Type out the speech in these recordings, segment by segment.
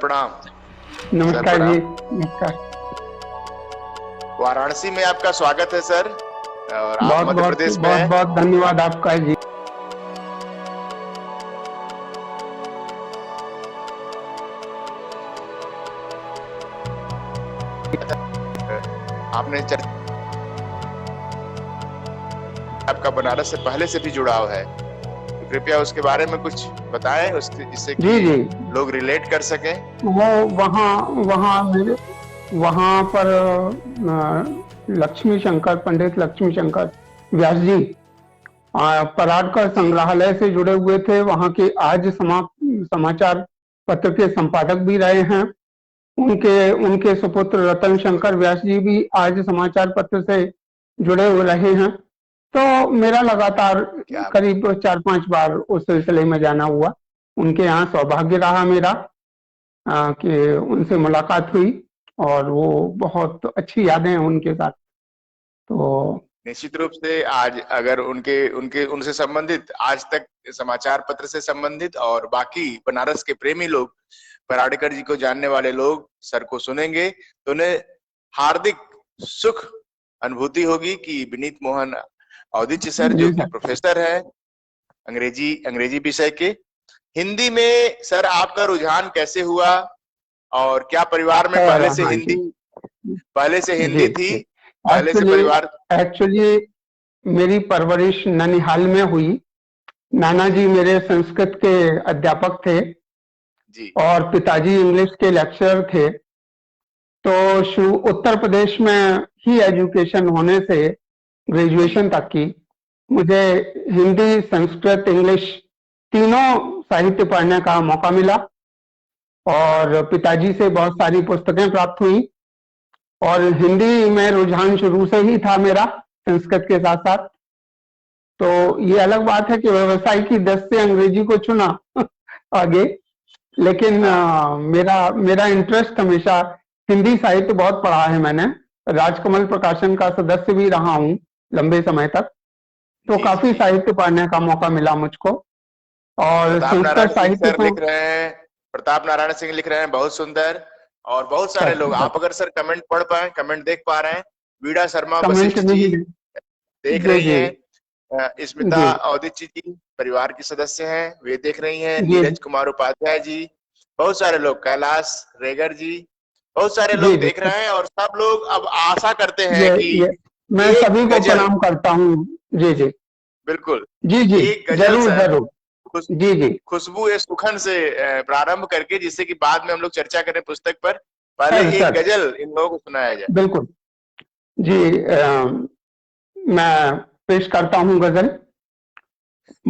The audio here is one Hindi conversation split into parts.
प्रणाम। सर नमस्कार जी। प्रणाम। नमस्कार। वाराणसी में आपका स्वागत है सर, और आप बहुत मध्य बहुत प्रदेश में बहुत हैं। बहुत धन्यवाद आपका जी। आपने आपका बनारस से पहले से भी जुड़ाव है, तो कृपया उसके बारे में कुछ बताएं, उसके जिससे जी कि जी। लोग रिलेट कर सकें। वो वहाँ वहाँ मेरे वहाँ पर लक्ष्मी शंकर, पंडित लक्ष्मी शंकर व्यास जी पराडकर जी संग्रहालय से जुड़े हुए थे। वहाँ के आज समाचार पत्र के संपादक भी रहे हैं। उनके उनके सुपुत्र रतन शंकर व्यास जी भी आज समाचार पत्र से जुड़े हुए रहे हैं। तो मेरा लगातार क्या करीब 4-5 बार उस सिलसिले में जाना हुआ। उनके यहाँ सौभाग्य रहा मेरा कि उनसे मुलाकात हुई, और वो बहुत अच्छी यादें हैं उनके साथ। तो निश्चित रूप से आज अगर उनके उनके उनसे संबंधित आज तक समाचार पत्र से संबंधित और बाकी बनारस के प्रेमी लोग, पराडकर जी को जानने वाले लोग सर को सुनेंगे तो उन्हें हार्दिक सुख अनुभूति होगी कि विनीत मोहन औदिच्य सर, जो जी कि सर। प्रोफेसर है अंग्रेजी विषय के, हिंदी में सर आपका रुझान कैसे हुआ, और क्या परिवार में खैर, पहले से हाँ जी। हिंदी जी थी, जी। पहले से एक्चुअली परिवार। एक्चुअली मेरी परवरिश ननिहाल में हुई। नाना जी मेरे संस्कृत के अध्यापक थे जी और पिताजी इंग्लिश के लेक्चरर थे। तो उत्तर प्रदेश में ही एजुकेशन होने से जी ग्रेजुएशन तक की मुझे हिंदी, संस्कृत, इंग्लिश तीनों साहित्य पढ़ने का मौका मिला, और पिताजी से बहुत सारी पुस्तकें प्राप्त हुई। और हिंदी में रुझान शुरू से ही था मेरा, संस्कृत के साथ साथ। तो ये अलग बात है कि व्यवसाय की दृष्टि से अंग्रेजी को चुना आगे, लेकिन हाँ मेरा मेरा इंटरेस्ट हमेशा हिंदी साहित्य बहुत पढ़ा है मैंने। राजकमल प्रकाशन का सदस्य भी रहा हूँ लंबे समय तक। तो जी जी काफी जी। साहित्य पढ़ने का मौका मिला मुझको। और प्रताप संस्कृत नारायण सिंह साहित्य सर तो लिख रहे हैं, प्रताप नारायण सिंह लिख रहे हैं, बहुत सुंदर। और बहुत सारे लोग, अच्छा, आप अगर सर कमेंट पढ़ पाए, कमेंट देख पा रहे हैं, वीणा शर्मा कमेंट वशिष्ठ जी नहीं। देख जी रही जी हैं, स्मिता जी औदिची जी परिवार की सदस्य हैं, वे देख रही हैं, जी नीरज कुमार उपाध्याय जी, बहुत सारे लोग, कैलाश रेगर जी, बहुत सारे जी लोग जी। देख रहे हैं। और सब लोग अब आशा करते हैं ये कि ये मैं एक सभी को गजल, प्रणाम करता हूँ। जी जी बिल्कुल जी जी। एक गजल जरूर सर, जरूर। खुश जी जी। खुशबू ए सुखन से प्रारंभ करके, जिससे कि बाद में हम लोग चर्चा करें पुस्तक पर, पहले सर एक सर गजल इन लोगों को सुनाया जाए। बिल्कुल जी। मैं पेश करता हूँ गजल।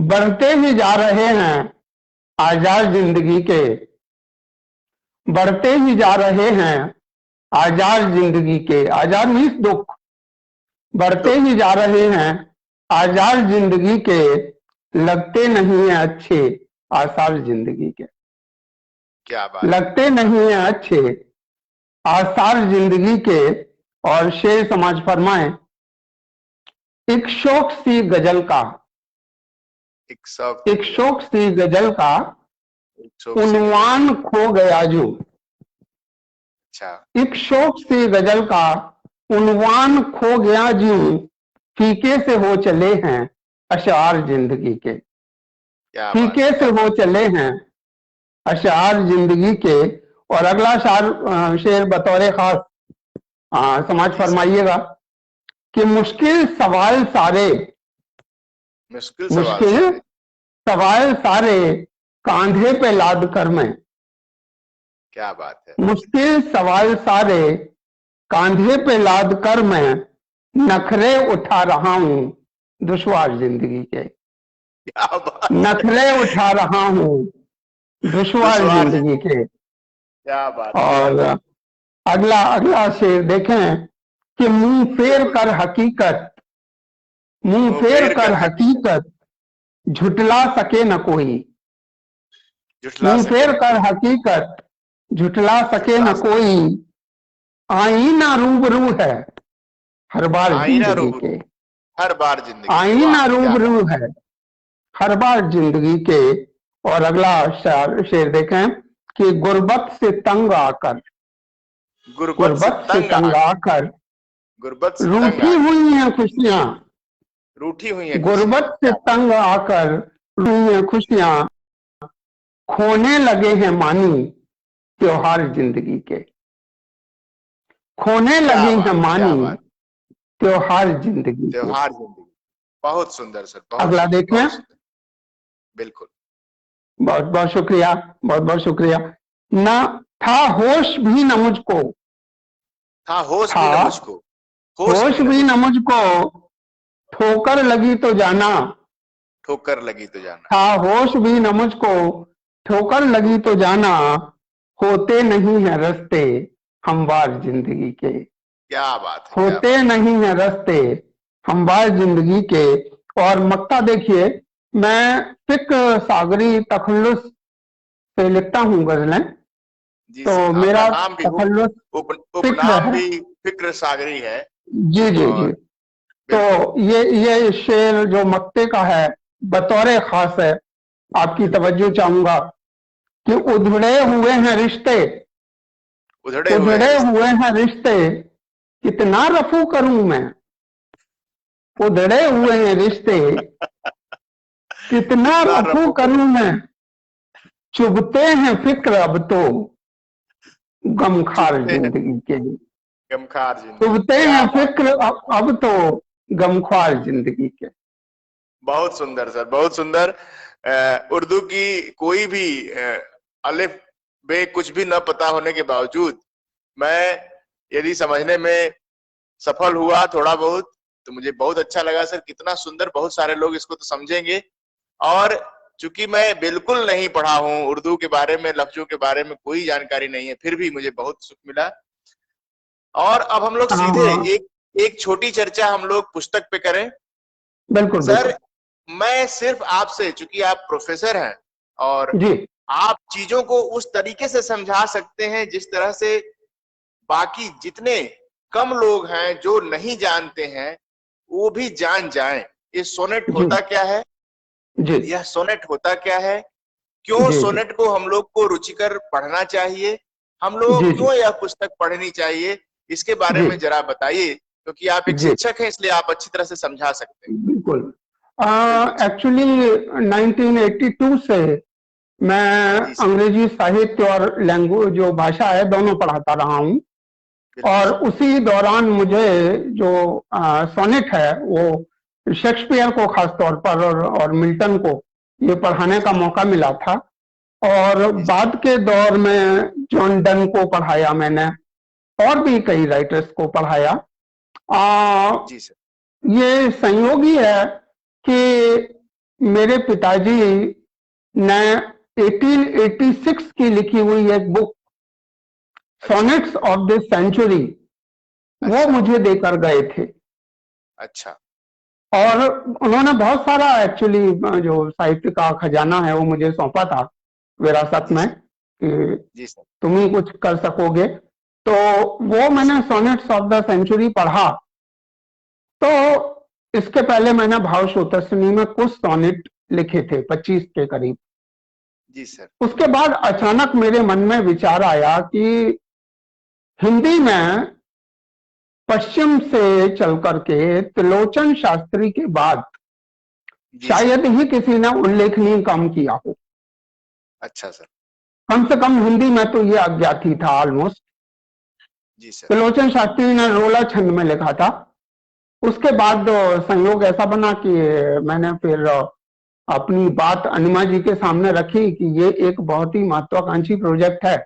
बढ़ते ही जा रहे हैं आजाद जिंदगी के, बढ़ते ही जा रहे हैं आजाद जिंदगी के। आजाद मीन्स दुख। बढ़ते दुख। ही जा रहे हैं आजाद जिंदगी के, लगते नहीं है अच्छे आसार जिंदगी के। क्या बात है। लगते नहीं है अच्छे आसार जिंदगी के। और शेर समाज फरमाए, एक शौक सी गजल का, एक शौक थी एक गजल शौक का, सी गजल का एक शौक सी गजल का। उन्वान खो गया जो। अच्छा। एक शौक सी गजल का उन्वान खो गया जो, फीके से हो चले हैं अशार जिंदगी के। क्या बात फीके है, से क्या हो बात। चले हैं अशार जिंदगी के। और अगला शेर बतौर खास समाज जी सर। फरमाइएगा कि मुश्किल सवाल सारे, मुश्किल सवाल मुश्किल सारे। सवाल सारे कांधे पे लाद कर मैं, क्या बात है। मुश्किल सवाल सारे कांधे पे लाद कर मैं नखरे उठा रहा हूं दुश्वार जिंदगी के। क्या बात है। नखरे उठा रहा हूं दुश्वार दुश्वार जिंदगी जिंदगी। के। क्या बात है, क्या और बात। अगला अगला शेर देखें कि बिल्कुल। मुंह मुंह फेर फेर कर कर हकीकत हकीकत झुटला सके न कोई। जुटला मुंह सके फेर न कर कोई। हकीकत झुटला सके जुटला न सके। कोई। आईना रूबरू है हर बार आईना जिंदगी रूबरू के। हर बार जिंदगी के। वाह आईना क्या बात। रूबरू है हर बार जिंदगी के। और अगला शेर देखें कि गुर्बत से तंग आकर, गुर्बत से तंग आकर गुर्बत से तंग रूठी हुई हैं खुशियां, रूठी हुई हैं खुशियां। गुर्बत से तंग आकर रूठी हैं खुशियां, खोने लगे हैं मानी त्योहार जिंदगी के, खोने लगे हैं मानी त्योहार जिंदगी के। त्योहार जिंदगी, बहुत सुंदर सर, बहुत अगला सुंदर, देखें। बहुत सुंदर। बिल्कुल, बहुत बहुत शुक्रिया, बहुत बहुत शुक्रिया। न था होश भी न मुझको, था होश भी न मुझको, होश भी न मुझको, ठोकर लगी तो जाना, ठोकर लगी तो जाना, था होश भी न मुझको, ठोकर लगी तो जाना, होते नहीं है रास्ते हमवार जिंदगी के, क्या बात है, होते नहीं है रास्ते हमवार जिंदगी के। और मक्ता देखिए, मैं फिक्र सागरी तखल्लुस से लिखता हूँ गजलें, जी तो सर, मेरा नाम भी तखल्लुस उपनाम भी फिक्र सागरी है। जी जी जी। तो ये शेर जो मक्ते का है बतौर खास है, आपकी तवज्जो चाहूंगा कि उधड़े हुए हैं रिश्ते, उधड़े हुए हैं रिश्ते, कितना रफू करूं मैं, उधड़े हुए हैं रिश्ते, कितना रफू करूं मैं, चुभते हैं फिक्र अब तो गमखार जिंदगी के, गमखार जिंदगी, चुभते हैं फिक्र अब तो गमखार जिंदगी के। बहुत सुंदर सर, बहुत सुंदर। उर्दू की कोई भी अलिफ बे कुछ भी न पता होने के बावजूद मैं यदि समझने में सफल हुआ थोड़ा बहुत, तो मुझे बहुत अच्छा लगा सर। कितना सुंदर, बहुत सारे लोग इसको तो समझेंगे। और चूंकि मैं बिल्कुल नहीं पढ़ा हूं उर्दू के बारे में, लफ्जों के बारे में कोई जानकारी नहीं है, फिर भी मुझे बहुत सुख मिला। और अब हम लोग सीधे एक छोटी चर्चा हम लोग पुस्तक पे करें। बिल्कुल सर, बिल्कुल। मैं सिर्फ आपसे, चूंकि आप प्रोफेसर हैं और जी, आप चीजों को उस तरीके से समझा सकते हैं जिस तरह से बाकी जितने कम लोग हैं जो नहीं जानते हैं वो भी जान जाएं। ये सोनेट होता क्या है, जी, यह सोनेट होता क्या है, क्यों जी, सोनेट को हम लोग को रुचिकर पढ़ना चाहिए, हम लोग क्यों यह पुस्तक पढ़नी चाहिए, इसके बारे में जरा बताइए, क्योंकि आप एक शिक्षक हैं इसलिए आप अच्छी तरह से समझा सकते हैं। बिल्कुल। एक्चुअली 1982 से मैं अंग्रेजी साहित्य और लैंग्वेज जो भाषा है दोनों पढ़ाता रहा हूँ, और उसी दौरान मुझे जो सोनेट है वो शेक्सपियर को खास तौर पर और मिल्टन को ये पढ़ाने का मौका मिला था। और बाद के दौर में जॉन डन को पढ़ाया मैंने, और भी कई राइटर्स को पढ़ाया। जी सर। ये संयोग ही है कि मेरे पिताजी ने 1886 की लिखी हुई एक book sonnets of the century वो मुझे देकर गए थे। अच्छा। और उन्होंने बहुत सारा एक्चुअली जो साहित्य का खजाना है वो मुझे सौंपा था विरासत में कि तुम ही कुछ कर सकोगे। तो वो मैंने सोनेट्स ऑफ द सेंचुरी पढ़ा। तो इसके पहले मैंने भाव शोतस्नी में कुछ सोनेट लिखे थे 25 के करीब। जी सर। उसके बाद अचानक मेरे मन में विचार आया कि हिंदी में पश्चिम से चल करके त्रिलोचन शास्त्री के बाद शायद ही किसी ने उल्लेखनीय काम किया हो। अच्छा सर। कम से कम हिंदी में तो ये अज्ञात ही था ऑलमोस्ट। जी सर। त्रिलोचन शास्त्री ने रोला छंद में लिखा था। उसके बाद संयोग ऐसा बना कि मैंने फिर अपनी बात अनिमा जी के सामने रखी कि ये एक बहुत ही महत्वाकांक्षी प्रोजेक्ट है,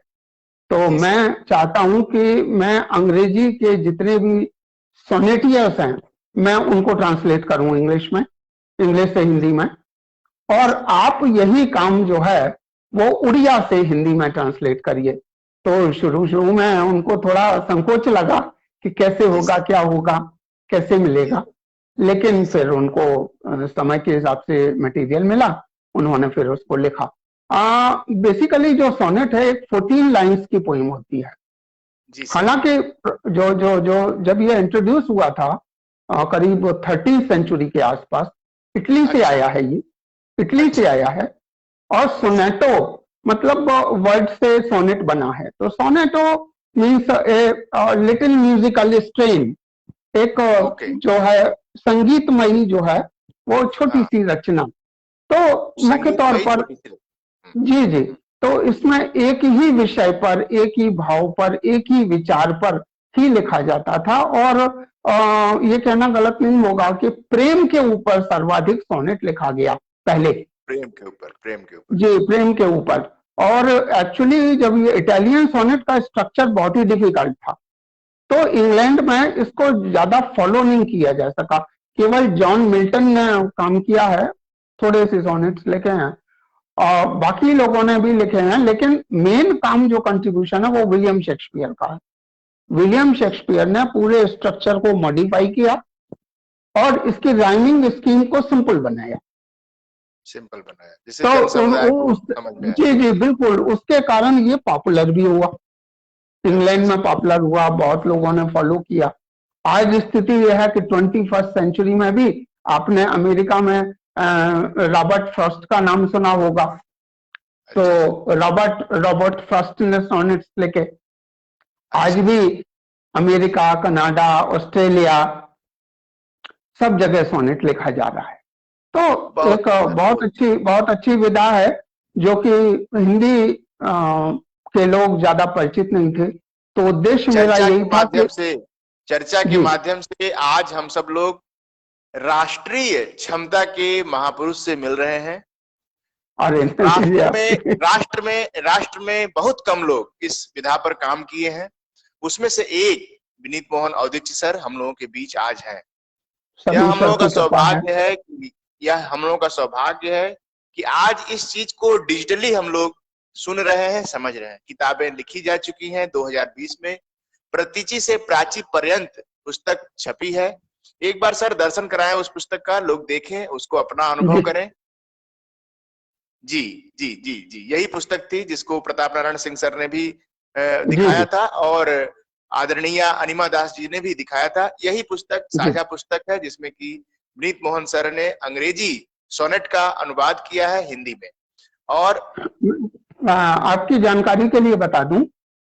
तो मैं चाहता हूं कि मैं अंग्रेजी के जितने भी सोनेटियर्स हैं मैं उनको ट्रांसलेट करूं इंग्लिश में, इंग्लिश से हिंदी में, और आप यही काम जो है वो उड़िया से हिंदी में ट्रांसलेट करिए। तो शुरू में उनको थोड़ा संकोच लगा कि कैसे होगा, क्या होगा, कैसे मिलेगा, लेकिन फिर उनको समय के हिसाब से मटेरियल मिला, उन्होंने फिर उसको लिखा। बेसिकली जो सोनेट है एक 14 लाइंस की पोइम होती है। हालांकि जो जो जो जब ये इंट्रोड्यूस हुआ था करीब 13th सेंचुरी के आसपास, इटली से आया है, ये इटली से आया है। और सोनेटो मतलब वर्ड से सोनेट बना है। तो sonetto means a little musical strain, एक ओके। जो है संगीतमयी जो है वो छोटी हाँ, सी रचना। तो मुख्य तौर संगीतमयी पर छोटी सी। जी जी, तो इसमें एक ही विषय पर, एक ही भाव पर, एक ही विचार पर ही लिखा जाता था। और ये कहना गलत नहीं होगा कि प्रेम के ऊपर सर्वाधिक सोनेट लिखा गया पहले। प्रेम के ऊपर, प्रेम के ऊपर। जी, प्रेम के ऊपर। और एक्चुअली जब ये इटालियन सोनेट का स्ट्रक्चर बहुत ही डिफिकल्ट था, तो इंग्लैंड में इसको ज्यादा फॉलो नहीं किया जा सका। केवल जॉन मिल्टन ने काम किया है, थोड़े से सोनेट्स लिखे हैं और बाकी लोगों ने भी लिखे हैं, लेकिन मेन काम जो कंट्रीब्यूशन है वो विलियम शेक्सपियर का है। विलियम शेक्सपियर ने पूरे स्ट्रक्चर को मॉडिफाई किया और इसकी राइमिंग स्कीम को सिंपल बनाया। सिंपल बनाया जिससे तो जन समुदाय को समझ में आए। जी जी बिल्कुल, उसके कारण ये पॉपुलर भी हुआ, इंग्लैंड में पॉपुलर हुआ, बहुत लोगों ने फॉलो किया। आज स्थिति यह है कि 21st सेंचुरी में भी आपने अमेरिका में रॉबर्ट फ्रॉस्ट का नाम सुना होगा। तो रॉबर्ट फ्रॉस्ट ने सोनेट्स लिखे। आज भी अमेरिका, कनाडा, ऑस्ट्रेलिया सब जगह सोनेट लिखा जा रहा है। तो एक बहुत अच्छी विधा है जो कि हिंदी के लोग ज्यादा परिचित नहीं थे। तो उद्देश्य मेरा यही था कि चर्चा के माध्यम से आज हम सब लोग राष्ट्रीय क्षमता के महापुरुष से मिल रहे हैं। अरे राष्ट्र में बहुत कम लोग इस विधा पर काम किए हैं, उसमें से एक विनीत मोहन औदिच्य सर हम लोगों के बीच आज हैं। यह हम लोगों का सौभाग्य है कि आज इस चीज को डिजिटली हम लोग सुन रहे हैं, समझ रहे हैं। किताबें लिखी जा चुकी हैं। 2020 में प्रतीचि से प्राची पर्यंत पुस्तक छपी है। एक बार सर दर्शन कराएं उस पुस्तक का, लोग देखें, उसको अपना अनुभव करें। जी जी जी जी, यही पुस्तक थी जिसको प्रताप नारायण सिंह सर ने भी दिखाया था और आदरणीय अनिमा दास जी ने भी दिखाया था। यही पुस्तक साझा पुस्तक है जिसमें कि विनीत मोहन सर ने अंग्रेजी सोनेट का अनुवाद किया है हिंदी में। और आपकी जानकारी के लिए बता दूं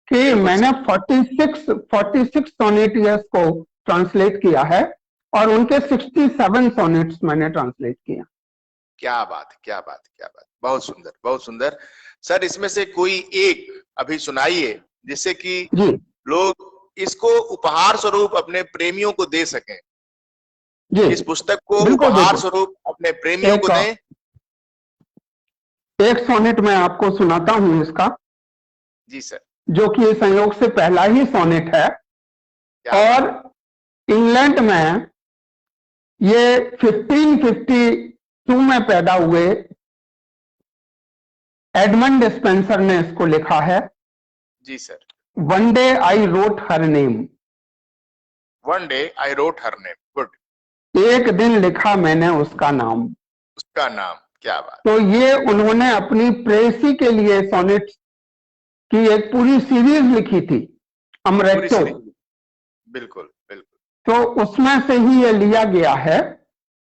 कि मैंने 46 सोनेटियर्स को ट्रांसलेट किया है और उनके 67 सोनेट्स मैंने ट्रांसलेट किया। क्या बात, क्या बात, क्या बात, बहुत सुंदर, बहुत सुंदर। सर इसमें से कोई एक अभी सुनाइए जिससे कि लोग इसको उपहार स्वरूप अपने प्रेमियों को दे सकें। इस पुस्तक को उपहार स्वरूप अपने प्रेमियों को दें। एक सोनेट मैं आपको सुनाता हूं इसका। जी सर। जो कि संयोग से पहला ही सोनेट है और इंग्लैंड में ये 1552 में पैदा हुए एडमंड स्पेंसर ने इसको लिखा है। जी sir. One day I wrote her name. One day I wrote her name, good. एक दिन लिखा मैंने उसका नाम। उसका नाम, क्या बात। तो ये उन्होंने अपनी प्रेयसी के लिए सोनेट की एक पूरी सीरीज लिखी थी, अमरेटो। बिल्कुल बिल्कुल। तो उसमें से ही ये लिया गया है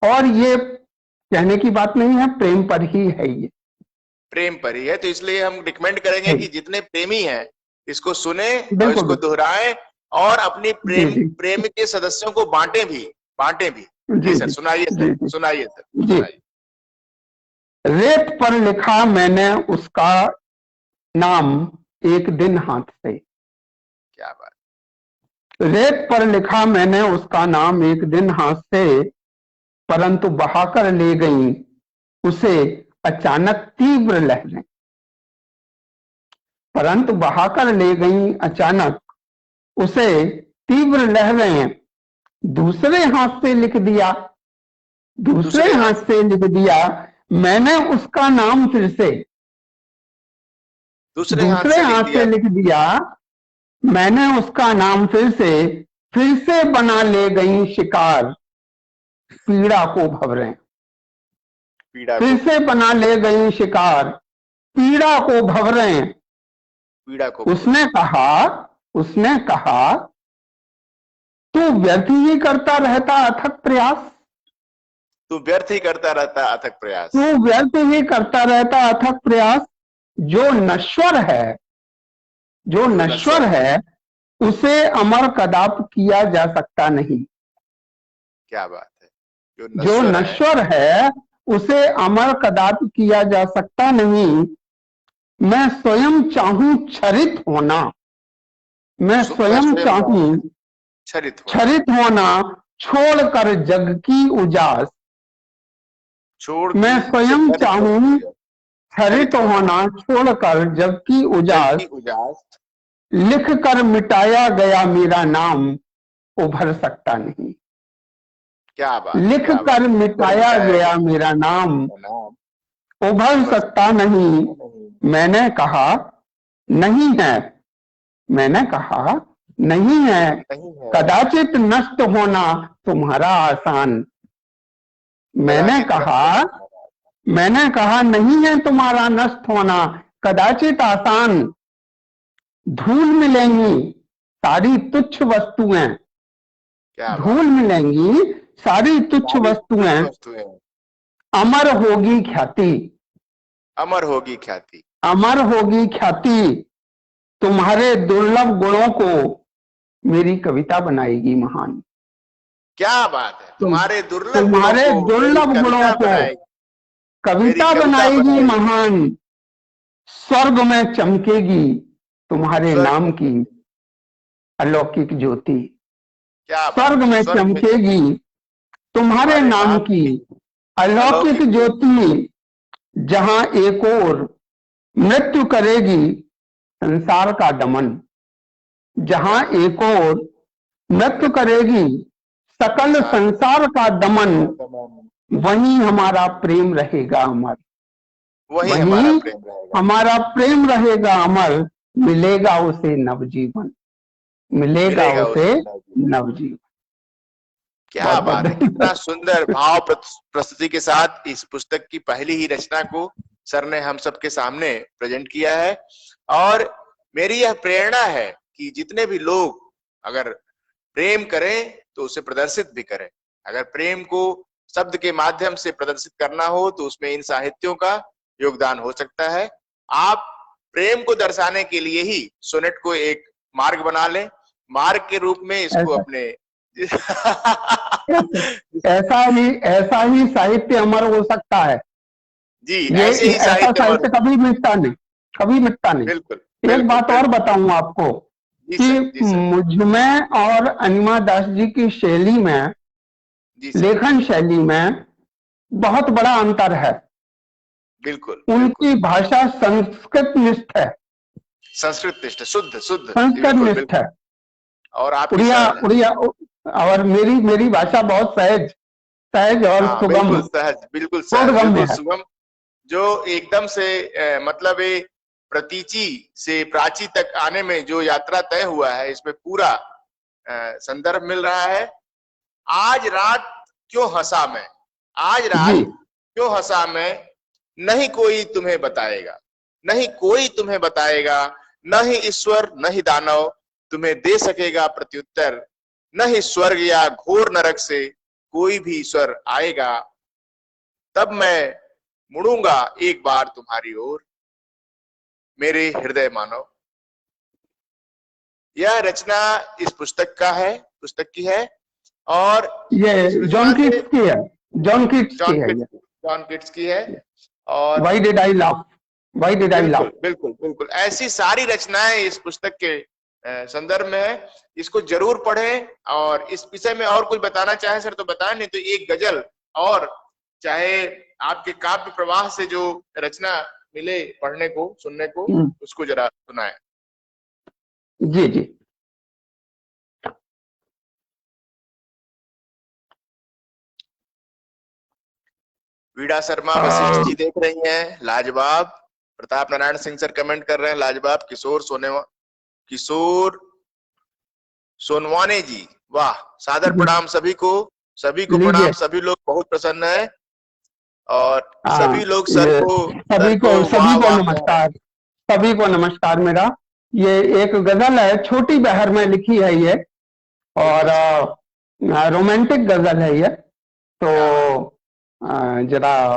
और ये कहने की बात नहीं है, प्रेम पर ही है, ये प्रेम पर ही है। तो इसलिए हम रिकमेंड करेंगे कि जितने प्रेमी हैं इसको सुने और इसको दोहराएं और अपनी प्रेम के सदस्यों को बांटे भी। जी सर, सुनाइए सर, सुनाइए सर। रेत पर लिखा मैंने उसका नाम एक दिन हाथ से। क्या बात। रेत पर लिखा मैंने उसका नाम एक दिन हाथ से, परंतु बहाकर ले गई उसे अचानक तीव्र लहरें। परंतु बहाकर ले गई अचानक उसे तीव्र लहरें। दूसरे हाथ से लिख दिया, दूसरे हाथ से लिख दिया मैंने उसका नाम फिर से। दूसरे हाथ से लिख दिया मैंने उसका नाम फिर से बना ले गई शिकार पीड़ा को भंवरें। फिर से बना ले गई शिकार पीड़ा को भंवरें। उसने कहा तू व्यर्थ ही करता रहता अथक प्रयास। तू व्यर्थ ही करता रहता अथक प्रयास। तू व्यर्थ ही करता रहता अथक प्रयास। जो नश्वर है, जो नश्वर है उसे अमर कदाप किया जा सकता नहीं। क्या बात है। जो नश्वर है उसे अमर कदाप किया जा सकता नहीं। मैं स्वयं चाहूं छरित होना, मैं स्वयं चाहूं छरित होना, छोड़कर जग की उजास। मैं स्वयं चाहूं छरित होना, छोड़कर जग की उजास। लिख कर मिटाया गया मेरा नाम, उभर सकता नहीं। क्या बात। लिख कर मिटाया गया मेरा नाम, उभर सकता नहीं। मैंने कहा नहीं है, मैंने कहा नहीं है, कदाचित नष्ट होना तुम्हारा आसान। मैंने कहा नहीं है तुम्हारा नष्ट होना कदाचित आसान। धूल मिलेंगी सारी तुच्छ वस्तुएं, धूल मिलेंगी सारी तुच्छ वस्तुएं। अमर होगी ख्याति, अमर होगी ख्याति, अमर होगी ख्याति। तुम्हारे दुर्लभ गुणों को मेरी कविता बनाएगी महान। क्या बात है। तुम्हारे दुर्लभ गुणों को कविता बनाएगी महान। स्वर्ग में चमकेगी तुम्हारे नाम की अलौकिक ज्योति। स्वर्ग में चमकेगी तुम्हारे नाम की अलौकिक ज्योति। जहां एक और मृत्यु करेगी संसार का दमन, जहां एक और मृत्यु करेगी सकल संसार का दमन, वहीं हमारा प्रेम रहेगा अमर, वहीं हमारा प्रेम रहेगा अमर। मिलेगा उसे नवजीवन, मिलेगा उसे नवजीवन। क्या बात है। कितना सुंदर भाव प्रस्तुति के साथ इस पुस्तक की पहली ही रचना को सर ने हम सबके सामने प्रेजेंट किया है। और मेरी यह प्रेरणा है कि जितने भी लोग अगर प्रेम करें तो उसे प्रदर्शित भी करें। अगर प्रेम को शब्द के माध्यम से प्रदर्शित करना हो तो उसमें इन साहित्यों का योगदान हो सकता है। आप प्रेम को दर्शाने के लिए ही सोनेट को एक मार्ग बना लें, मार्ग के रूप में इसको अपने ऐसा ही साहित्य अमर हो सकता है जी। ऐसे ही साहित्य कभी मिटता नहीं, कभी मिटता नहीं। बिल्कुल। एक बात और बताऊं आपको कि मुझमें और अनिमा दास जी की शैली में, लेखन शैली में बहुत बड़ा अंतर है। बिल्कुल। उनकी भाषा संस्कृत निष्ठ है, संस्कृत निष्ठ, शुद्ध संस्कृत निष्ठ है। और आप उड़िया और मेरी भाषा बहुत सहज और सुगम, बिल्कुल सुगम, जो एकदम से मतलब प्रतीचि से प्राची तक आने में जो यात्रा तय हुआ है, इसमें पूरा संदर्भ मिल रहा है। आज रात क्यों हंसा मैं, आज रात क्यों हंसा मैं, नहीं कोई तुम्हें बताएगा, नहीं कोई तुम्हें बताएगा, न ही ईश्वर न ही दानव तुम्हें दे सकेगा प्रत्युत्तर, न ही स्वर्ग या घोर नरक से कोई भी ईश्वर आएगा। तब मैं मुड़ूंगा एक बार तुम्हारी ओर, मेरे हृदय मानव। यह रचना इस पुस्तक की है और ये जॉन कीट्स की है, जॉन कीट्स की है। और Why did I laugh? Why did I laugh? बिल्कुल ऐसी सारी रचनाएं इस पुस्तक के संदर्भ में है। इसको जरूर पढ़ें। और इस विषय में और कुछ बताना चाहे सर तो बताएं, नहीं तो एक गजल और चाहे आपके काव्य प्रवाह से जो रचना मिले पढ़ने को सुनने को, उसको जरा सुनाएं। जी। वीणा शर्मा वशिष्ठ जी देख रही हैं, लाजवाब। प्रताप नारायण सिंह सर कमेंट कर रहे हैं, लाजवाब। किशोर सोनवाने जी, वाह, सादर प्रणाम सभी को प्रणाम। सभी लोग बहुत प्रसन्न है और सभी लोग सर को सभी को नमस्कार, सभी को नमस्कार। मेरा ये एक गजल है, छोटी बहर में लिखी है ये, और रोमांटिक गजल है ये। तो जरा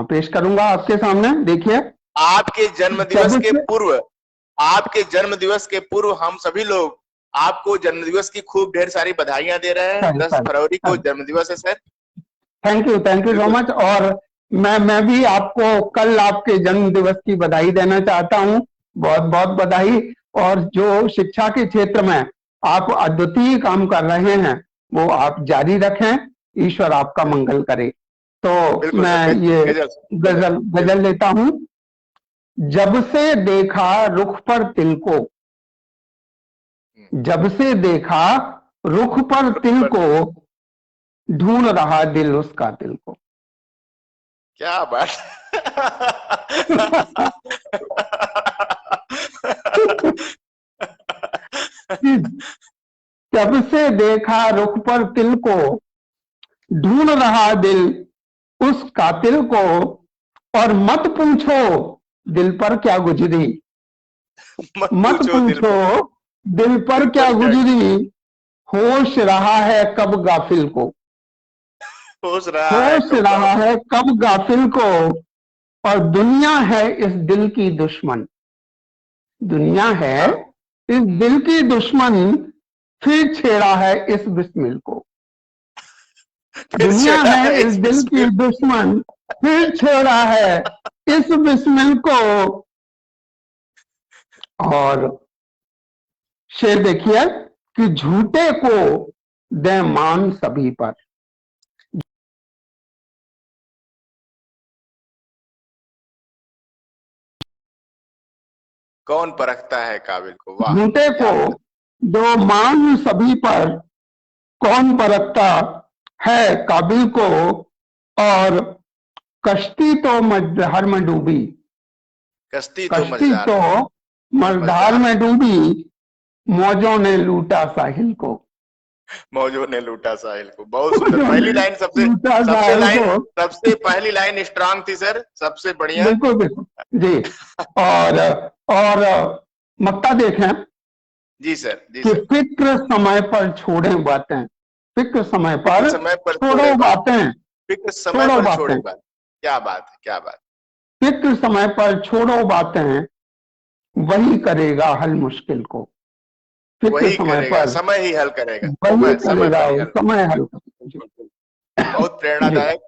पेश करूंगा आपके सामने, देखिए। आपके जन्मदिवस जब के से पूर्व, आपके जन्मदिवस के पूर्व हम सभी लोग आपको जन्मदिवस की खूब ढेर सारी बधाइयां दे रहे हैं। 10 फरवरी को जन्मदिवस है सर। थैंक यू सो बिल्कुल। मच। और मैं भी आपको कल आपके जन्म दिवस की बधाई देना चाहता हूँ, बहुत बहुत बधाई। और जो शिक्षा के क्षेत्र में आप अद्वितीय काम कर रहे हैं वो आप जारी रखें, ईश्वर आपका मंगल करे। तो बिल्कुल मैं सर, ये गजल गजल बिल्कुल। लेता हूँ। जब से देखा रुख पर तिल को, जब से देखा रुख पर तिल को, ढूंढ रहा दिल उस कातिल को। क्या बात। जब से देखा रुख पर तिल को, ढूंढ रहा दिल उस कातिल को, और मत पूछो दिल पर क्या गुजरी, मत पूछो दिल पर क्या गुजरी, होश रहा है कब गाफिल को, होश रहा है होश कब रहा है कब गाफिल को। और दुनिया है इस दिल की दुश्मन, दुनिया है इस दिल की दुश्मन, फिर छेड़ा है इस बिस्मिल को। फिर दुनिया छेड़ा है इस दिल की दुश्मन, फिर छेड़ा है इस बिस्मिल को। और शेर देखिए कि झूठे को दे मान सभी पर, कौन परखता है काबिल को। वाह, झूठे को क्या बात। दो मान सभी पर, कौन परखता है काबिल को। और कश्ती तो मझधार में डूबी, कश्ती तो कश्ती मझधार तो में, मझधार में डूबी, मौजों ने लूटा साहिल को, मौजों ने लूटा साहिल को। बहुत सुंदर मौजों पहली ने लाइन, सबसे लूटा सबसे साहिल लाइन को। सबसे पहली लाइन स्ट्रांग थी सर, सबसे बढ़िया। बिल्कुल बिल्कुल जी। और मक्ता देखें जी सर, जी कि सर। फिक्र समय पर छोड़े बातें, फिक्र समय फिक्र पर समय पर छोड़े छोड़ो बात, बातें, फिक्र समय छोड़ो पर छोड़े बातें, बात। क्या बात है, क्या बात। फिक्र समय पर छोड़ो बातें, वही करेगा हल मुश्किल को। फिक्र वही समय करेगा, पर समय ही हल करेगा, वही समय करेगा, पर ही हल। समय हल करेगा। जी बिल्कुल। बहुत जी प्रेरणादायक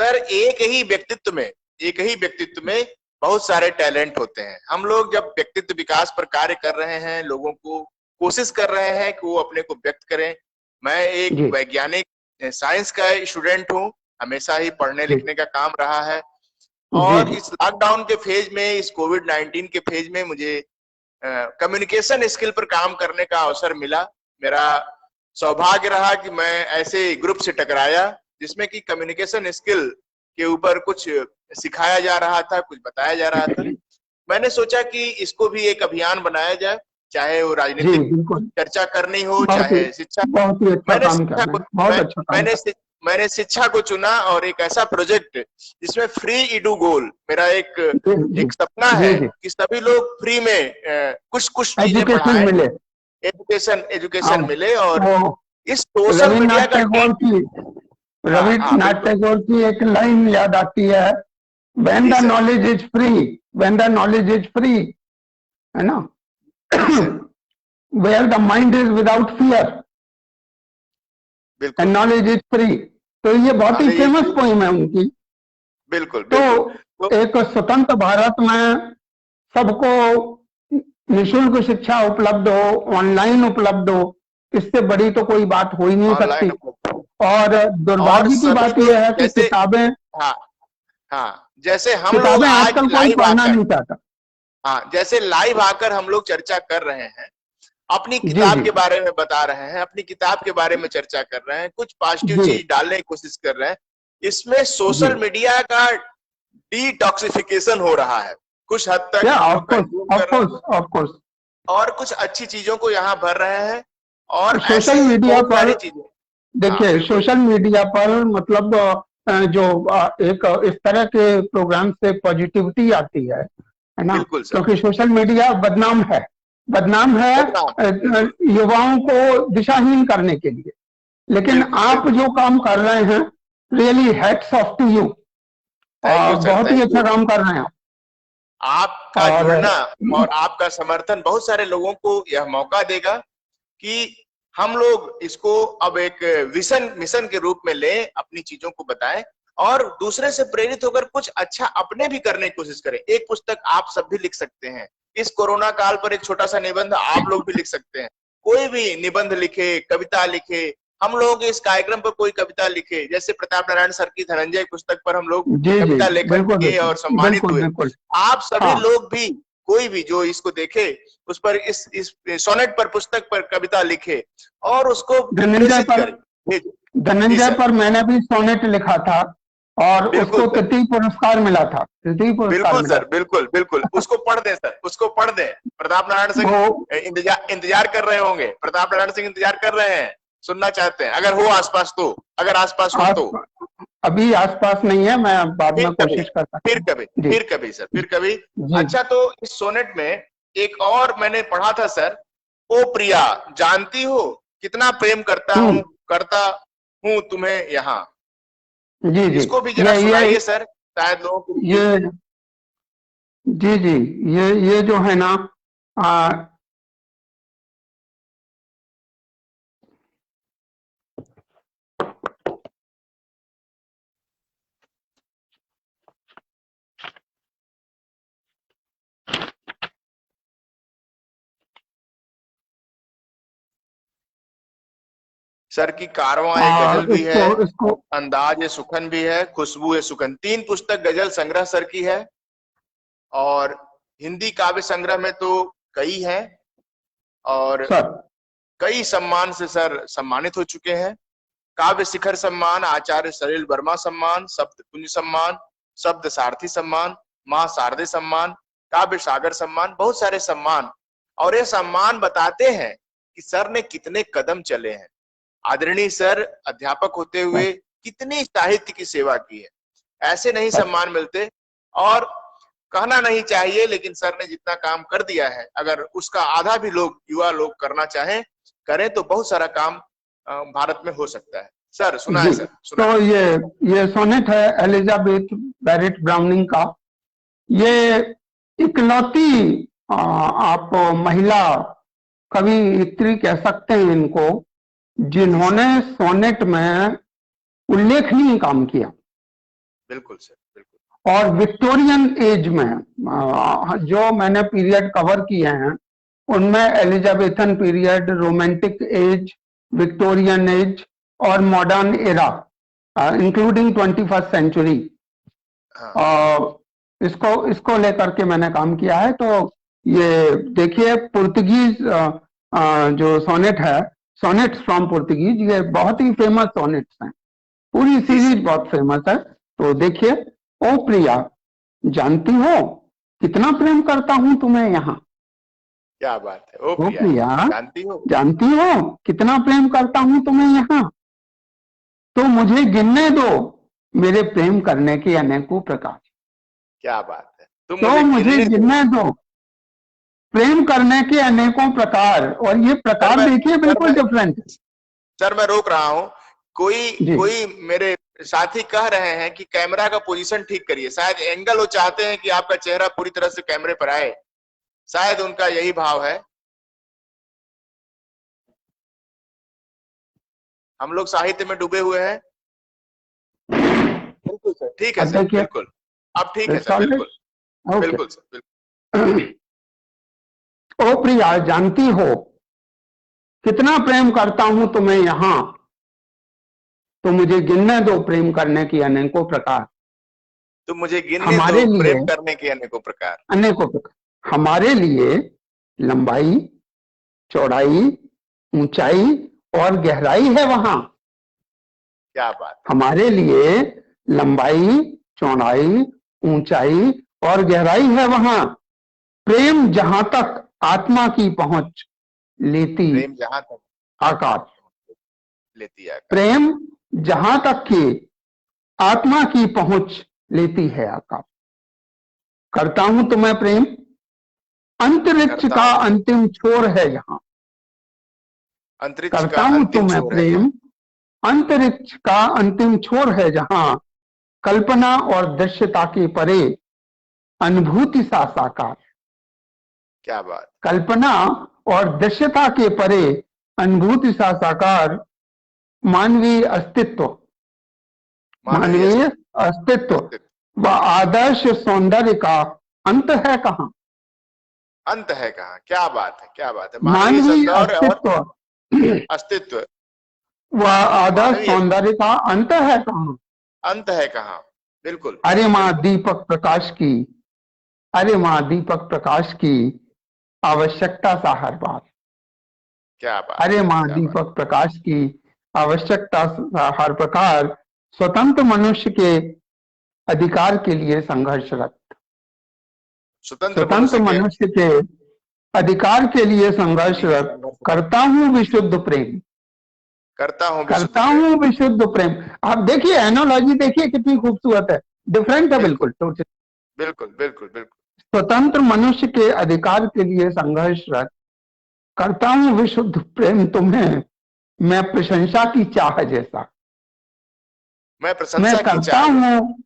सर। एक ही व्यक्तित्व में बहुत सारे टैलेंट होते हैं। हम लोग जब व्यक्तित्व विकास पर कार्य कर रहे हैं, लोगों को कोशिश कर रहे हैं कि वो अपने को व्यक्त करें। मैं एक जी वैज्ञानिक साइंस का स्टूडेंट हूँ, हमेशा ही पढ़ने जी लिखने का काम रहा है। जी और इस लॉकडाउन के फेज में, इस कोविड-19 के फेज में मुझे कम्युनिकेशन स्किल पर काम करने का अवसर मिला। मेरा सौभाग्य रहा कि मैं ऐसे ग्रुप से टकराया जिसमें कि कम्युनिकेशन स्किल के ऊपर कुछ सिखाया जा रहा था, कुछ बताया जा रहा था। मैंने सोचा कि इसको भी एक अभियान बनाया जाए, चाहे वो जी राजनीतिक बिल्कुल। चर्चा करनी हो, बहुत ही चाहे शिक्षा। बहुत ही अच्छा मैंने काम कर शिक्षा रहे को हैं, बहुत मैं, अच्छा काम कर मैंने शिक्षा को चुना और एक ऐसा प्रोजेक्ट जिसमें फ्री इडू गोल, मेरा रहे हैं। जी एक सपना जी है जी कि सभी लोग फ्री में कुछ कुछ चीजें एजुकेशन पढ़ाएं, मिले। हाँ, एजुकेशन मिले। और वो इस सोशल मीडिया रविन्द्रनाथ का टैगोर की हाँ हाँ रविन्द्रनाथ बिल्कुल टैगोर की एक लाइन याद आती है, व्हेन जी the sir, knowledge is free, when the knowledge is free, है ना, जी sir, where the mind is without fear and बिल्कुल। Knowledge is free. तो ये बहुत ही नॉलेज फेमस पोइम है उनकी। बिल्कुल तो बिल्कुल। तो एक स्वतंत्र भारत में सबको निशुल्क शिक्षा उपलब्ध हो, ऑनलाइन उपलब्ध हो, इससे बड़ी तो कोई बात हो ही नहीं सकती। ऑनलाइन और और दुर्भाग्य की सभी बात लोग यह है कि जैसे, किताबें हाँ हाँ, जैसे हम लोग किताबें आज आजकल कोई लाइव पढ़ना आकर, नहीं चाहता। हाँ जैसे लाइव आकर हम लोग चर्चा कर रहे हैं, अपनी जी किताब जी के बारे में बता रहे हैं, अपनी किताब के बारे में चर्चा कर रहे हैं, कुछ पॉजिटिव जी चीज डालने की कोशिश कर रहे हैं। इसमें जी सोशल मीडिया का डिटॉक्सिफिकेशन हो रहा है कुछ हद तक। या हम ऑफ लोग कोर्स कंज्यूम ऑफ कर रहे हैं कोर्स ऑफ कोर्स। और कुछ अच्छी चीजों को यहाँ भर रहे हैं, और ऐसे सोशल ही मीडिया बहुत पर सारी चीजें। हाँ देखिए, बिल्कुल सोशल मीडिया पर मतलब जो एक इस तरह के प्रोग्राम से पॉजिटिविटी आती है ना, बिल्कुल सर, क्योंकि सोशल मीडिया बदनाम है, बदनाम है बदनाम, बिल्कुल युवाओं को दिशाहीन करने के लिए। लेकिन बिल्कुल आप बिल्कुल। जो काम कर रहे हैं, really hats off to you, thank you sir, बहुत ही थैंक अच्छा यू। काम कर रहे हैं आप। आपका और जुड़ना और आपका समर्थन बहुत सारे लोगों को यह मौका देगा कि हम लोग इसको अब एक मिशन के रूप में लें, अपनी चीजों को बताएं और दूसरे से प्रेरित होकर कुछ अच्छा अपने भी करने की कोशिश करें। एक पुस्तक आप सब भी लिख सकते हैं, इस कोरोना काल पर एक छोटा सा निबंध आप लोग भी लिख सकते हैं। कोई भी निबंध लिखे, कविता लिखे, हम लोग इस कार्यक्रम पर कोई कविता लिखे, जैसे प्रताप नारायण सर की धनंजय पुस्तक पर हम लोग जी जी कविता लेखन बिल्कुल किए और सम्मानित बिल्कुल हुए। बिल्कुल आप सभी हाँ लोग भी, कोई भी जो इसको देखे उस पर इस सोनेट पर पुस्तक पर कविता लिखे और उसको धनंजय प्रेषित पर करे, भेजे। जी धनंजय सर, पर मैंने भी सोनेट लिखा था और बिल्कुल उसको सर, तृतीय पुरस्कार मिला था, तृतीय पुरस्कार बिल्कुल मिला सर, था। बिल्कुल बिल्कुल, उसको पढ़ दें सर, उसको पढ़ दें। प्रताप नारायण सिंह वो इंतजार कर रहे होंगे, प्रताप नारायण सिंह इंतजार कर रहे हैं, सुनना चाहते हैं, अगर हो आसपास तो, अगर आसपास हो तो। अभी आसपास नहीं है, मैं बाद फिर में कभी, कोशिश कर सकता फिर हूँ। कभी, जी फिर कभी सर, फिर कभी। जी अच्छा, तो इस सोनेट में एक और मैंने पढ़ा था सर, ओ प्रिया जानती हो कितना प्रेम करता हूँ तुम्हें यहाँ। जी जी इसको भी जरा ये सुनाइए सर, शायद लोगों को। ये जी जी ये जो है ना, आ, सर की कारवां एक गजल भी है, इसको अंदाज सुखन भी है, खुशबू सुखन, 3 पुस्तक गजल संग्रह सर की है। और हिंदी काव्य संग्रह में तो कई हैं और सर कई सम्मान से सर सम्मानित हो चुके हैं। काव्य शिखर सम्मान, आचार्य सलील वर्मा सम्मान, शब्द कुंज सम्मान, शब्द सारथी सम्मान, मां शारदे सम्मान, काव्य सागर सम्मान, बहुत सारे सम्मान। और ये सम्मान बताते हैं कि सर ने कितने कदम चले हैं। आदरणीय सर अध्यापक होते हुए कितनी साहित्य की सेवा की है, ऐसे नहीं सम्मान मिलते। और कहना नहीं चाहिए, लेकिन सर ने जितना काम कर दिया है, अगर उसका आधा भी लोग, युवा लोग करना चाहें, करें तो बहुत सारा काम भारत में हो सकता है। सर सुनाए जी सर, तो सुनाए। ये सोनेट है एलिजाबेथ बैरेट ब्राउनिंग का। ये इकलौती आप महिला कवियत्री कह सकते हैं इनको, जिन्होंने सोनेट में उल्लेखनीय काम किया। बिल्कुल सर, बिल्कुल। और विक्टोरियन एज में जो मैंने पीरियड कवर किए हैं, उनमें Elizabethan period, romantic age, Victorian age और modern era including 21st century, इसको लेकर के मैंने काम किया है। तो ये देखिए, पुर्तगीज जो सोनेट है, सोनेट्स फ्रॉम पुर्तगीज, ये बहुत ही फेमस सोनेट्स हैं, पूरी सीरीज बहुत फेमस है। तो देखिए, ओ प्रिया जानती हो कितना प्रेम करता हूं तुम्हें यहाँ। क्या बात है, ओ ओ प्रिया जानती हो कितना प्रेम करता हूं तुम्हें यहाँ, तो मुझे गिनने दो मेरे प्रेम करने के अनेकों प्रकार। क्या बात है, तुम तो मुझे गिनने दो प्रेम करने के अनेकों प्रकार। और ये प्रकार देखिए बिल्कुल डिफरेंट। सर मैं रोक रहा हूँ, कोई मेरे साथी कह रहे हैं कि कैमरा का पोजीशन ठीक करिए, शायद एंगल वो चाहते हैं कि आपका चेहरा पूरी तरह से कैमरे पर आए, शायद उनका यही भाव है। हम लोग साहित्य में डूबे हुए हैं। बिल्कुल सर, ठीक है सर, बिल्कुल, अब ठीक है सर, बिल्कुल बिल्कुल सर, बिल्कुल। ओ प्रिया जानती हो कितना प्रेम करता हूं तुम्हें यहाँ, तो मुझे गिनने दो प्रेम करने की अनेकों प्रकार। तो मुझे गिनने हमारे दो लिए प्रेम करने के अनेकों प्रकार। हमारे लिए लंबाई, चौड़ाई, ऊंचाई और गहराई है वहां। क्या बात। हमारे लिए लंबाई, चौड़ाई, ऊंचाई और गहराई है वहां। प्रेम जहां तक आत्मा की पहुंच लेती, प्रेम जहां तक आकाश लेती है, प्रेम जहां तक की आत्मा की पहुंच लेती है आकाश। करता हूं तुम्हें प्रेम, अंतरिक्ष का अंतिम छोर है यहाँ। करता हूं तुम्हें प्रेम, अंतरिक्ष का अंतिम छोर है जहां, कल्पना और दृश्यता के परे अनुभूति सा साकार। क्या बात। कल्पना और दृश्यता के परे अनुभूति सा साकार मानवीय अस्तित्व, मानवीय अस्तित्व व आदर्श सौंदर्य का अंत है कहाँ? अंत है कहाँ? क्या बात है, क्या बात है। मानवीय अस्तित्व और अस्तित्व व आदर्श सौंदर्य का अंत है कहाँ? अंत है कहाँ? बिल्कुल। अरे माँ दीपक प्रकाश की, अरे माँ दीपक प्रकाश की आवश्यकता सा हर बार। क्या बात। अरे माँ दीपक प्रकाश की आवश्यकता सा हर प्रकार स्वतंत्र मनुष्य के अधिकार के लिए संघर्षरत, स्वतंत्र मनुष्य के अधिकार के लिए संघर्षरत करता हूँ विशुद्ध प्रेम, करता हूँ विशुद्ध प्रेम। आप देखिए एनोलॉजी, देखिए कितनी खूबसूरत है, डिफरेंट है बिल्कुल, बिल्कुल बिल्कुल बिल्कुल। स्वतंत्र मनुष्य के अधिकार के लिए संघर्षरत करता हूँ विशुद्ध प्रेम तुम्हें, मैं प्रशंसा की चाह जैसा। मैं करता हूँ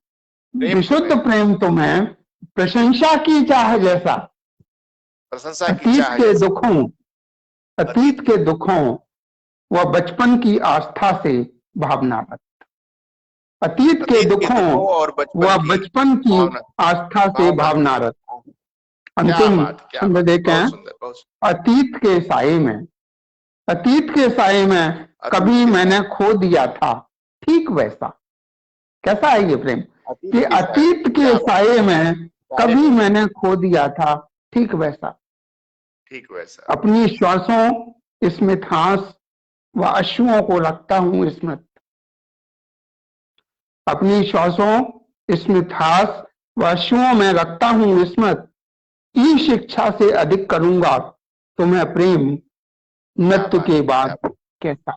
विशुद्ध प्रेम तुम्हें, प्रशंसा की चाह जैसा। अतीत के दुखों व बचपन की आस्था से भावनारत, अतीत के दुखों व बचपन की आस्था से भावनारत। अंतिम शब्द देखें, अतीत के साए में, अतीत के साए में कभी मैंने खो दिया था ठीक वैसा। कैसा है ये प्रेम कि अतीत के साए में कभी मैंने खो दिया था ठीक वैसा, ठीक वैसा। अपनी श्वासों स्मितहास व अश्रुओं को रखता हूँ स्मृत, अपनी श्वासों स्मितहास व अश्रुओं में रखता हूँ स्मृत। ईश इच्छा से अधिक करूंगा तुम्हें प्रेम, नृत्य के बाद कैसा।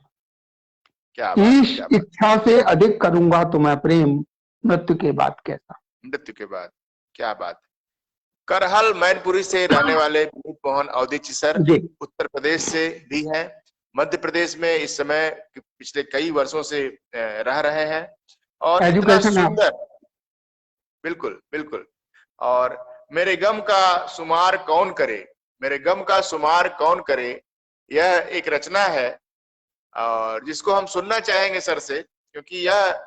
ईश इच्छा से अधिक करूंगा तुम्हें प्रेम, नृत्य के बाद कैसा। नृत्य के बाद क्या बात। करहल मैनपुरी से रहने वाले विनीत मोहन अवधीची सर उत्तर प्रदेश से भी हैं, मध्य प्रदेश में इस समय पिछले कई वर्षों से रह रहे हैं और इतना सुंदर। बिल्कुल बिल्कुल। और मेरे गम का शुमार कौन करे, मेरे गम का शुमार कौन करे, यह एक रचना है और जिसको हम सुनना चाहेंगे सर से, क्योंकि यह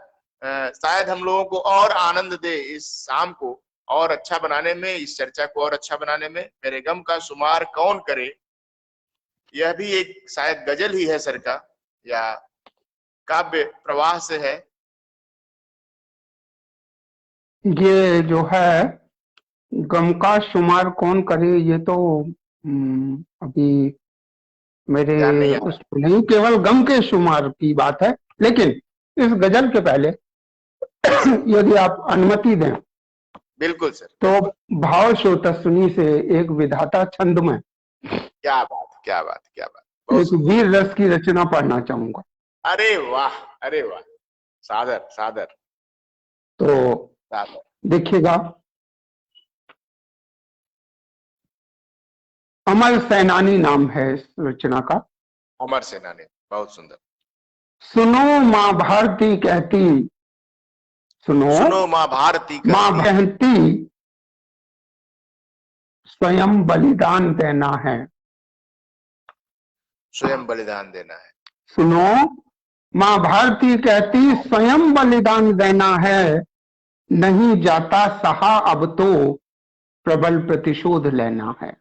शायद हम लोगों को और आनंद दे इस शाम को और अच्छा बनाने में, इस चर्चा को और अच्छा बनाने में। मेरे गम का शुमार कौन करे, यह भी एक शायद गजल ही है सर का या काव्य प्रवाह से है। ये जो है गम का शुमार कौन करे, ये तो अभी मेरे उस नहीं, केवल गम के शुमार की बात है। लेकिन इस गजल के पहले यदि आप अनुमति दें, बिल्कुल सर, तो भाव शोतस्विनी से एक विधाता छंद में, क्या बात क्या बात क्या बात, एक वीर रस की रचना पढ़ना चाहूंगा। अरे वाह, अरे वाह, सादर सादर। तो देखिएगा, अमर सेनानी नाम है इस रचना का। अमर सेनानी, बहुत सुंदर। सुनो माँ भारती कहती, सुनो माँ भारती, माँ बहती स्वयं बलिदान देना है, स्वयं बलिदान देना है। सुनो माँ भारती कहती स्वयं बलिदान देना है, नहीं जाता सहा अब तो प्रबल प्रतिशोध लेना है।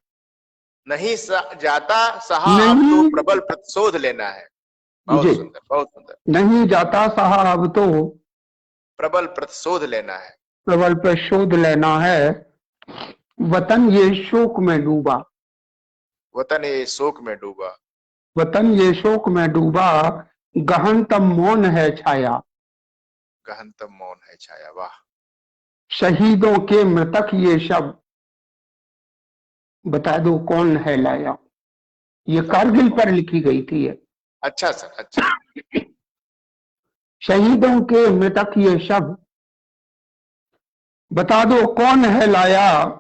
नहीं जाता सहा अब तो प्रबल प्रतिशोध लेना है। बहुत सुंदर, बहुत सुंदर। नहीं जाता सहा अब तो प्रबल प्रतिशोध लेना है, प्रबल प्रतिशोध लेना है। वतन ये शोक में डूबा, वतन ये शोक में डूबा, वतन ये शोक में डूबा, गहनतम मौन है छाया, गहनतम मौन है छाया। वाह। शहीदों के मृतक ये शब्द बता दो कौन है लाया। ये कारगिल पर लिखी गई थी ये। अच्छा सर, अच्छा। शहीदों के मृतक ये शब्द बता दो कौन है लाया,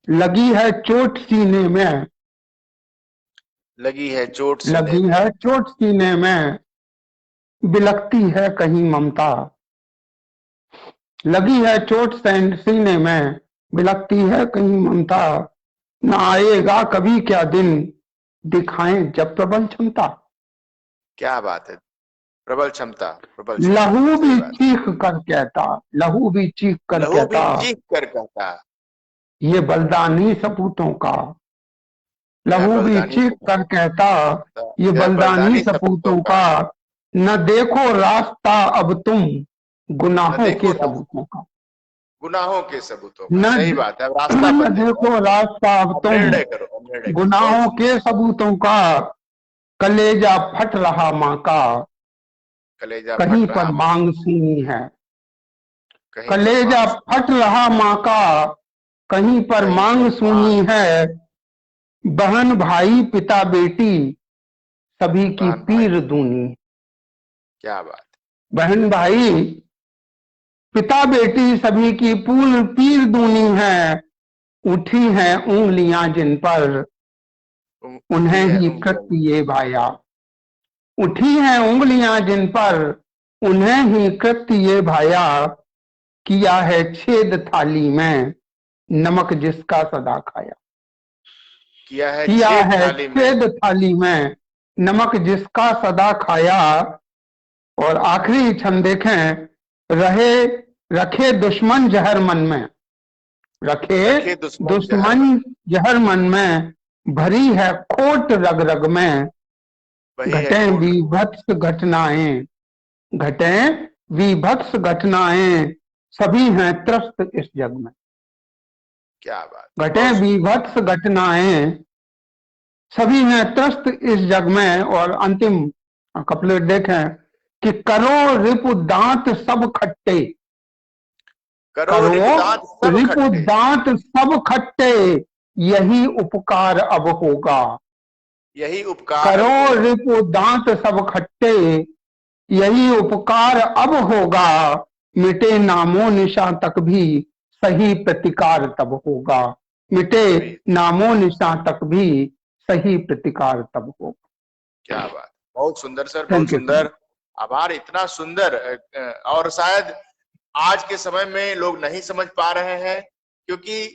लगी है चोट सीने में, लगी है चोट सीने लगी में, है चोट सीने में, बिलखती है कहीं ममता, लगी है चोट सीने में, बिलखती है कहीं ममता, न आएगा कभी क्या दिन, दिखाएं जब प्रबल क्षमता। क्या बात है, प्रबल क्षमता, प्रबल क्षमता, लहू सही भी बात। चीख कर कहता, लहू भी चीख कर लहू भी कहता, चीख कर कहता, ये बलिदानी सपूतों का। यह लहू भी बलिदानी चीख कर सपूतों कहता, का, ये यह बलिदानी बलिदानी सपूतों सपूतों का। का। न देखो रास्ता अब तुम, न गुनाहों देखो के रास्ता, सबूतों का। गुनाहों के सबूतों का, न सही बात है। अब रास्ता न बदले, देखो रास्ता अब अब तुम, निर्णय करो, अब निर्णय करो। बहुत गुनाहों सुंदर। के सबूतों का। कलेजा फट रहा माँ का, कलेजा कहीं फट पर रहा माँ, मांग सुनी है। कहीं पर कलेजा मांग फट रहा माँ का, कहीं पर कहीं मांग पर सुनी मांग, है। बहन भाई पिता बेटी, सभी की बहन भाई, पीर दूनी। क्या बात। बहन भाई पिता बेटी सभी की पूर्ण पीर दूनी है। उठी हैं उंगलियां जिन पर, उठी उन्हें है ही उंगलियां, कृत्य ये भाया। उठी हैं उंगलियां जिन पर, उन्हें ही कृत्य ये भाया। किया है छेद थाली में, नमक जिसका सदा खाया। किया है किया छेद है थाली में। छेद थाली में, नमक जिसका सदा खाया। और आखिरी छंद देखें, रहे रखे दुश्मन जहर मन में, रखे रखे दुश्मन जहर दुश्मन मन, जहर मन में। भरी है खोट रग रग में, वही है घटें कोट। बीभत्स घटनाएं, घटें बीभत्स घटनाएं। सभी हैं त्रस्त इस जग में। क्या बात, बहुत घटें सुंदर। बीभत्स घटनाएं, सभी हैं त्रस्त इस जग में। और अंतिम कपलेट देखें कि करो रिपु दांत सब खट्टे, करो करो रिपुदात सब रिपु खट्टे, दांत सब खट्टे, यही उपकार अब होगा। यही उपकार अब करो होगा। रिपु दांत सब खट्टे, यही उपकार अब होगा। मिटे नामो निशा तक भी, सही प्रतिकार तब होगा। मिटे तभी, नामो निशा तक भी, सही प्रतिकार तब होगा। क्या बात, बहुत सुंदर सर, बहुत थैंक यू सो सुंदर। मच। आभार, इतना सुंदर। और शायद आज के समय में लोग नहीं समझ पा रहे हैं, क्योंकि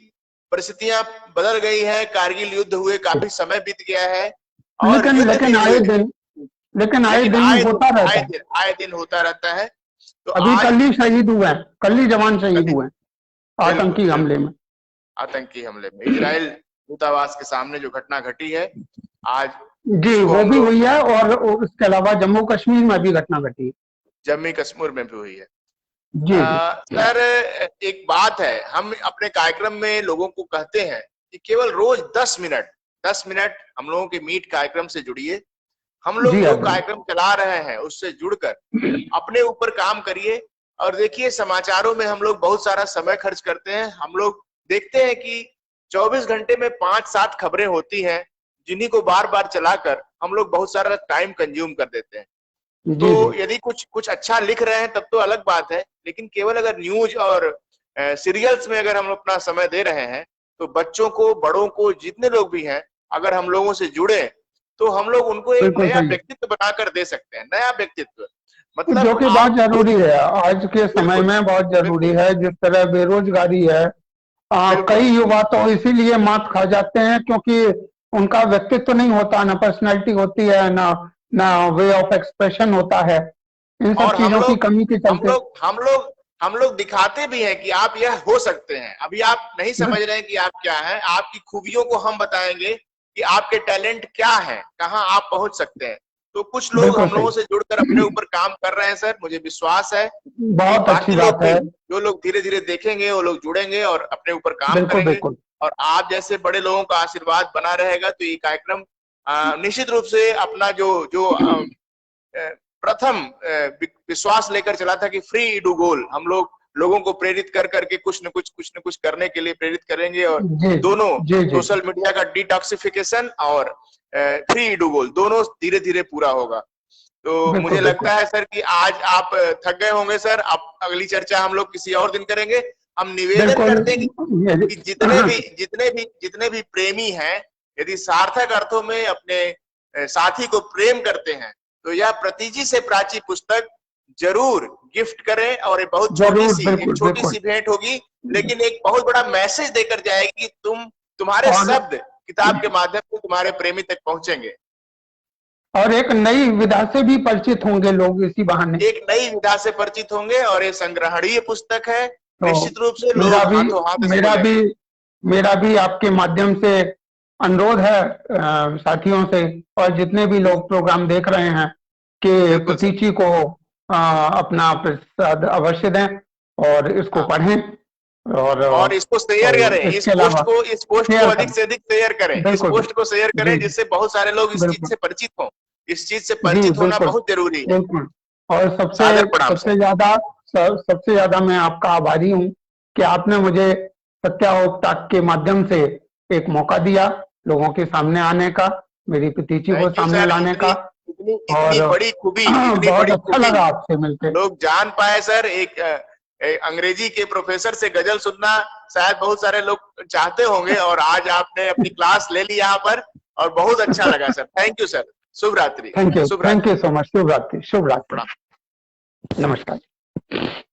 परिस्थितियां बदल गई है। कारगिल युद्ध हुए काफी समय बीत गया है, और लेकिन युद्ध भी लेकिन हुए आए हैं, दिन, लेकिन आए लेकिन दिन होता रहता है। आए दिन होता रहता है। तो अभी आज, कल ही शहीद हुए हैं, कल ही जवान शहीद कल, हुए हैं बिल्कुल आतंकी हमले बिल्कुल, में। आतंकी हमले में इजराइल दूतावास के सामने जो घटना घटी है आज, जी, उसको वो हम भी लोग, हुई है। और उसके अलावा जम्मू कश्मीर में भी घटना घटी है। जम्मू कश्मीर में भी हुई है। जी जी। सर, एक बात है, हम अपने कार्यक्रम में लोगों को कहते हैं कि केवल रोज 10 मिनट हम लोगों के मीट कार्यक्रम से जुड़िए। हम लोग जी जो आदरणीय। कार्यक्रम चला रहे हैं उससे जुड़कर अपने ऊपर काम करिए। और देखिए, समाचारों में हम लोग बहुत सारा समय खर्च करते हैं। हम लोग देखते हैं कि 24 घंटे में 5-7 खबरें होती हैं, जिन्हीं को बार बार चलाकर हम लोग बहुत सारा टाइम कंज्यूम कर देते हैं। जी जी। तो यदि कुछ कुछ अच्छा लिख रहे हैं तब तो अलग बात है, लेकिन केवल अगर न्यूज और सीरियल्स में अगर हम अपना समय दे रहे हैं, तो बच्चों को, बड़ों को, जितने लोग भी हैं, अगर हम लोगों से जुड़े तो हम लोग उनको एक बिल्कुल नया सही है, व्यक्तित्व बनाकर दे सकते हैं। नया व्यक्तित्व मतलब जो कि बहुत आप जरूरी है आज के समय बिल्कुल में, बहुत जरूरी बिल्कुल है। जिस तरह बेरोजगारी है, बिल्कुल कई युवा तो इसीलिए मात खा जाते हैं क्योंकि उनका व्यक्तित्व नहीं होता, ना पर्सनैलिटी होती है, ना ना वे ऑफ एक्सप्रेशन होता है। इन सब और चीजों की कमी के हम चलते। लोग हम लोग हम लोग दिखाते भी हैं कि आप यह हो सकते हैं। अभी आप नहीं समझ रहे हैं कि आप क्या हैं। आपकी खूबियों को हम बताएंगे कि आपके टैलेंट क्या है, कहां आप पहुंच सकते हैं। तो कुछ लोग बिल्कुल हम लोगों से जुड़कर अपने सही। ऊपर काम कर रहे हैं सर। मुझे विश्वास है कि बहुत अच्छी बाकी लोग बात भी, है। जो लोग धीरे धीरे देखेंगे, वो लोग जुड़ेंगे और अपने ऊपर काम बिल्कुल करेंगे। बिल्कुल। और आप जैसे बड़े लोगों का आशीर्वाद बना रहेगा तो ये कार्यक्रम निश्चित रूप से अपना जो जो प्रथम विश्वास लेकर चला था कि फ्री इडुगोल, हम लोग लोगों को प्रेरित कर करके कुछ न कुछ करने के लिए प्रेरित करेंगे। और जी दोनों, जी जी। सोशल मीडिया का डिटॉक्सिफिकेशन और फ्री इडुगोल, दोनों धीरे धीरे पूरा होगा। तो बिल्कुल मुझे बिल्कुल। लगता है सर कि आज आप थक गए होंगे सर। अब अगली चर्चा हम लोग किसी और दिन करेंगे। हम निवेदन बिल्कुल। करते हैं कि जितने भी प्रेमी हैं, यदि सार्थक अर्थों में अपने साथी को प्रेम करते हैं, तो यह प्रतीजी से प्राची पुस्तक जरूर गिफ्ट करें, और एक बहुत जरूर, एक बिल्कुल छोटी बिल्कुल। सी भेंट होगी, लेकिन एक बहुत बड़ा मैसेज देकर जाएगी। तुम्हारे और शब्द किताब के माध्यम से तुम्हारे प्रेमी तक पहुंचेंगे, और एक नई विधा से भी परिचित होंगे लोग इसी बहाने। एक नई विधा से परिचित होंगे, और ये संग्रहणीय पुस्तक है, तो निश्चित रूप से मेरा लोग भी हाथों हाथ इसको मेरा भी लेंगे। मेरा भी आपके माध्यम से अनुरोध है साथियों से, और जितने भी लोग प्रोग्राम देख रहे हैं, कि बिल्कुल सर। प्रतीचि को अपना प्रतिसाद अवश्य दें और इसको हाँ, पढ़ें। और इसको शेयर करें, और इसके अलावा इस पोस्ट को शेयर अधिक करें। से अधिक शेयर करें, इस बिल्कुल पोस्ट को शेयर जी करें, जी, जिससे बहुत सारे लोग इस चीज बिल्कुल से परिचित हों। इस चीज से जी, परिचित होना बिल्कुल बहुत जरूरी है। बिल्कुल। और सबसे सादर प्रणाम सर। सबसे ज्यादा सबसे ज्यादा मैं आपका आभारी हूँ कि आपने मुझे सत्यावक्ता के माध्यम से एक मौका दिया लोगों के सामने आने का, मेरी प्रतीचि को थैंक यू सामने सर। लाने इतनी का। इतनी और इतनी बड़ी खूबी, इतनी बहुत बड़ी अच्छा खूबी लगा आपसे मिलके। लोग जान पाए सर। एक अंग्रेजी के प्रोफेसर से गजल सुनना शायद बहुत सारे लोग चाहते होंगे, और आज आपने अपनी क्लास ले ली यहाँ पर, और बहुत अच्छा लगा सर। Thank you sir. शुभ रात्रि। शुभ थैंक रात्रि। You so much. शुभ रात्रि, शुभ रात्रि, प्रणाम। नमस्कार।